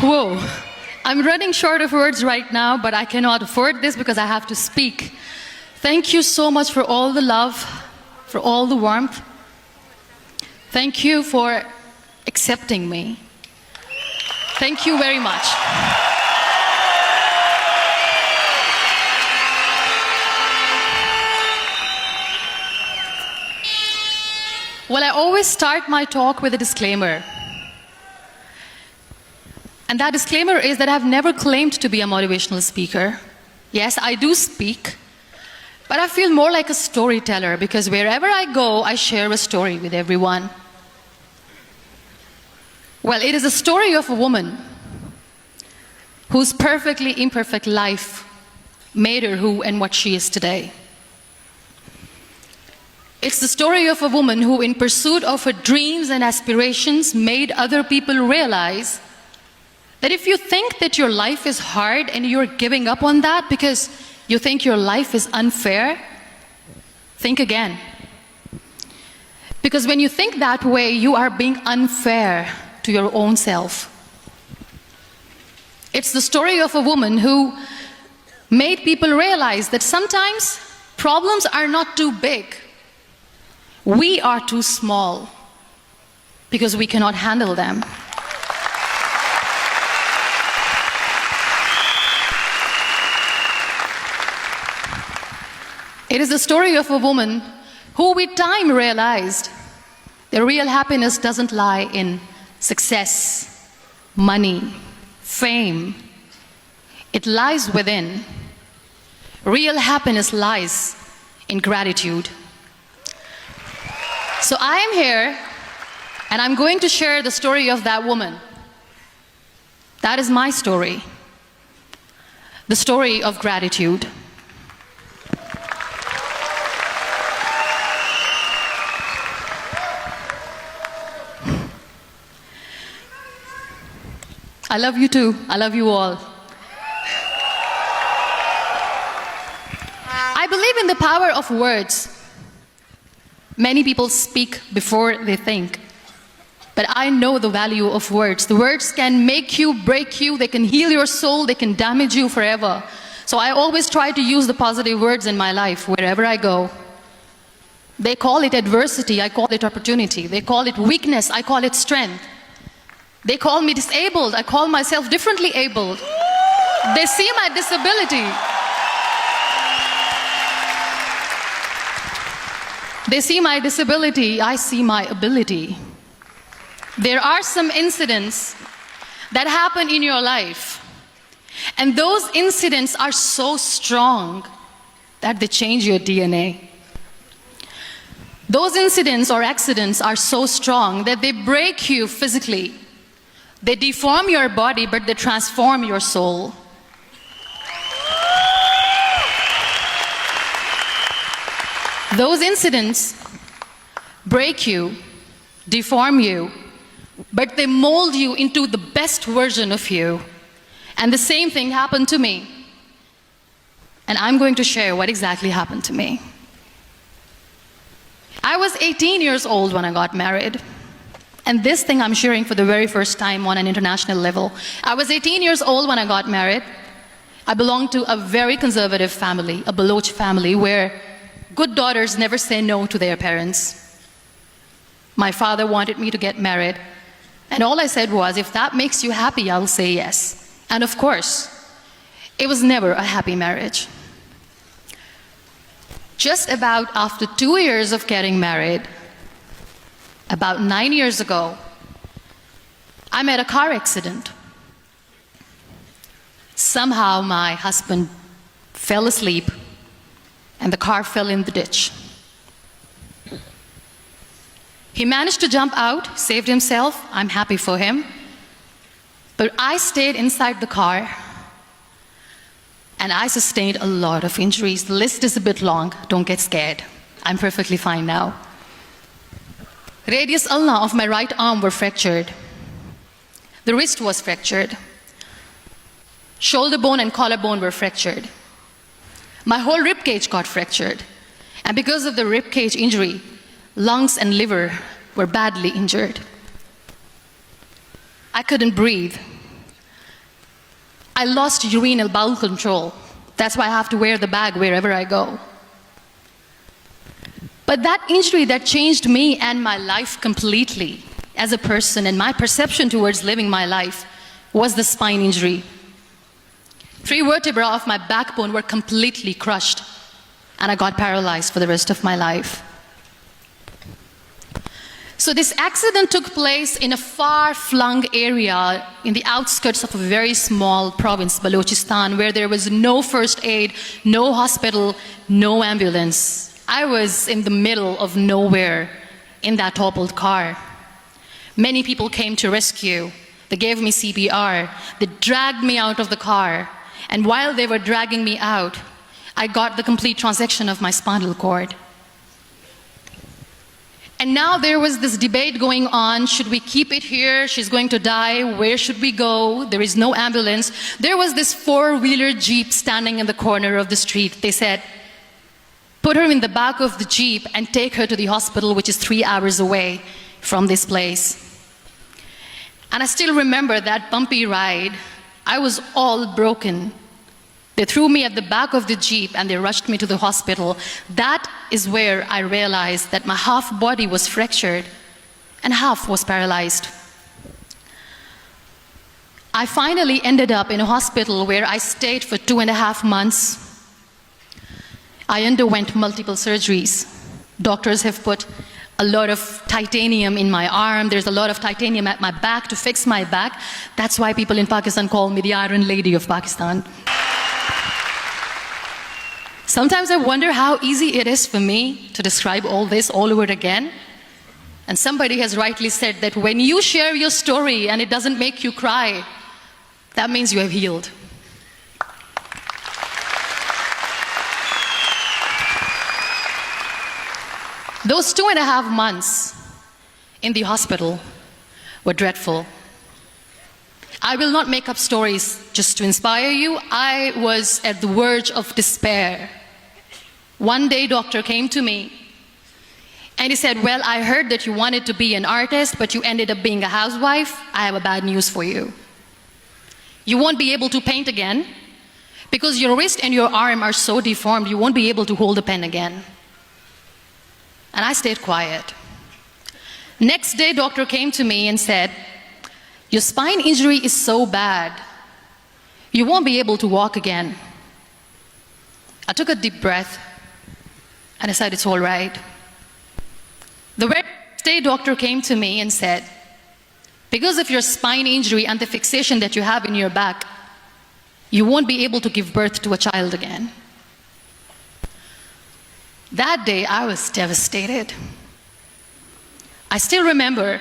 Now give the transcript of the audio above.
Whoa. I'm running short of words right now, but I cannot afford this because I have to speak. Thank you so much for all the love, for all the warmth. Thank you for accepting me. Thank you very much. Well, I always start my talk with a disclaimer. And that disclaimer is that I've never claimed to be a motivational speaker. Yes, I do speak, but I feel more like a storyteller because wherever I go, I share a story with everyone. Well, it is a story of a woman whose perfectly imperfect life made her who and what she is today. It's the story of a woman who, in pursuit of her dreams and aspirations, made other people realize that if you think that your life is hard and you're giving up on that because you think your life is unfair, think again. Because when you think that way, you are being unfair to your own self. It's the story of a woman who made people realize that sometimes problems are not too big. We are too small because we cannot handle them. It is the story of a woman who with time realized the real happiness doesn't lie in success, money, fame. It lies within. Real happiness lies in gratitude. So I am here and I'm going to share the story of that woman. That is my story. The story of gratitude. I love you too. I love you all. I believe in the power of words. Many people speak before they think. But I know the value of words. The words can make you, break you, they can heal your soul, they can damage you forever. So I always try to use the positive words in my life wherever I go. They call it adversity, I call it opportunity. They call it weakness, I call it strength. They call me disabled, I call myself differently abled. They see my disability. They see my disability, I see my ability. There are some incidents that happen in your life, and those incidents are so strong that they change your DNA. Those incidents or accidents are so strong that they break you physically. They deform your body, but they transform your soul. Those incidents break you, deform you, but they mold you into the best version of you. And the same thing happened to me. And I'm going to share what exactly happened to me. I was 18 years old when I got married. And this thing I'm sharing for the very first time on an international level. I was 18 years old when I got married. I belonged to a very conservative family, a Baloch family, where good daughters never say no to their parents. My father wanted me to get married. And all I said was, if that makes you happy, I'll say yes. And of course, it was never a happy marriage. Just about after 2 years of getting married, about 9 years ago, I met a car accident. Somehow my husband fell asleep and the car fell in the ditch. He managed to jump out, saved himself. I'm happy for him. But I stayed inside the car and I sustained a lot of injuries. The list is a bit long. Don't get scared. I'm perfectly fine now. Radius ulna of my right arm were fractured. The wrist was fractured. Shoulder bone and collarbone were fractured. My whole rib cage got fractured. And because of the rib cage injury, lungs and liver were badly injured. I couldn't breathe. I lost urinary bowel control. That's why I have to wear the bag wherever I go. But that injury that changed me and my life completely as a person and my perception towards living my life was the spine injury. 3 vertebrae of my backbone were completely crushed, and I got paralyzed for the rest of my life. So this accident took place in a far-flung area in the outskirts of a very small province, Balochistan, where there was no first aid, no hospital, no ambulance. I was in the middle of nowhere in that toppled car. Many people came to rescue. They gave me CPR. They dragged me out of the car. And while they were dragging me out, I got the complete transection of my spinal cord. And now there was this debate going on, should we keep it here? She's going to die, where should we go? There is no ambulance. There was this 4-wheeler Jeep standing in the corner of the street. They said, put her in the back of the Jeep and take her to the hospital, which is 3 hours away from this place. And I still remember that bumpy ride. I was all broken. They threw me at the back of the Jeep and they rushed me to the hospital. That is where I realized that my half body was fractured and half was paralyzed. I finally ended up in a hospital where I stayed for 2.5 months. I underwent multiple surgeries. Doctors have put a lot of titanium in my arm. There's a lot of titanium at my back to fix my back. That's why people in Pakistan call me the Iron Lady of Pakistan. Sometimes I wonder how easy it is for me to describe all this all over again. And somebody has rightly said that when you share your story and it doesn't make you cry, that means you have healed. Those 2.5 months in the hospital were dreadful. I will not make up stories just to inspire you. I was at the verge of despair. One day, doctor came to me and he said, well, I heard that you wanted to be an artist, but you ended up being a housewife. I have a bad news for you. You won't be able to paint again because your wrist and your arm are so deformed, you won't be able to hold a pen again. And I stayed quiet. Next day, doctor came to me and said, your spine injury is so bad, you won't be able to walk again. I took a deep breath and I said, it's all right. The very next day, doctor came to me and said, because of your spine injury and the fixation that you have in your back, you won't be able to give birth to a child again. That day, I was devastated. I still remember